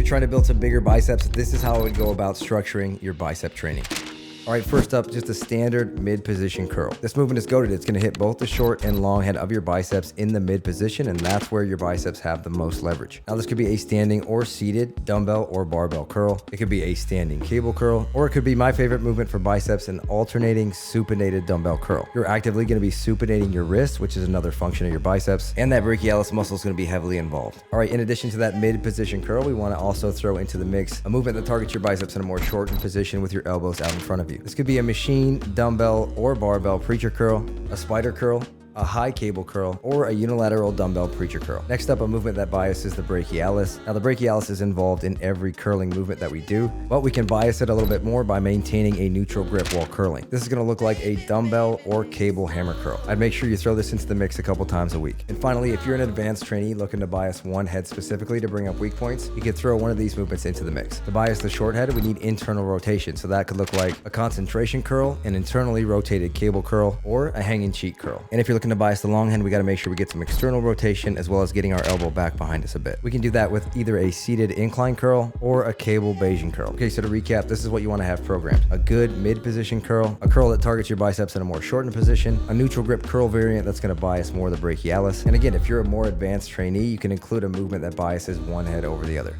trying to build some bigger biceps, this is how I would go about structuring your bicep training. All right, first up, just a standard mid-position curl. This movement is goated. It's gonna hit both the short and long head of your biceps in the mid position, and that's where your biceps have the most leverage. Now, this could be a standing or seated dumbbell or barbell curl. It could be a standing cable curl, or it could be my favorite movement for biceps, an alternating supinated dumbbell curl. You're actively gonna be supinating your wrist, which is another function of your biceps, and that brachialis muscle is gonna be heavily involved. All right, in addition to that mid-position curl, we wanna also throw into the mix a movement that targets your biceps in a more shortened position with your elbows out in front of you. This could be a machine, dumbbell, or barbell preacher curl, a spider curl, a high cable curl, or a unilateral dumbbell preacher curl. Next up, a movement that biases the brachialis. Now, the brachialis is involved in every curling movement that we do, but we can bias it a little bit more by maintaining a neutral grip while curling. This is gonna look like a dumbbell or cable hammer curl. I'd make sure you throw this into the mix a couple times a week. And finally, if you're an advanced trainee looking to bias one head specifically to bring up weak points, you could throw one of these movements into the mix. To bias the short head, we need internal rotation, so that could look like a concentration curl, an internally rotated cable curl, or a hanging cheek curl. And if you're looking to bias the long hand, we got to make sure we get some external rotation as well as getting our elbow back behind us a bit. We can do that with either a seated incline curl or a cable Bayesian curl. Okay, so to recap, this is what you want to have programmed. A good mid-position curl, a curl that targets your biceps in a more shortened position, a neutral grip curl variant that's going to bias more the brachialis. And again, if you're a more advanced trainee, you can include a movement that biases one head over the other.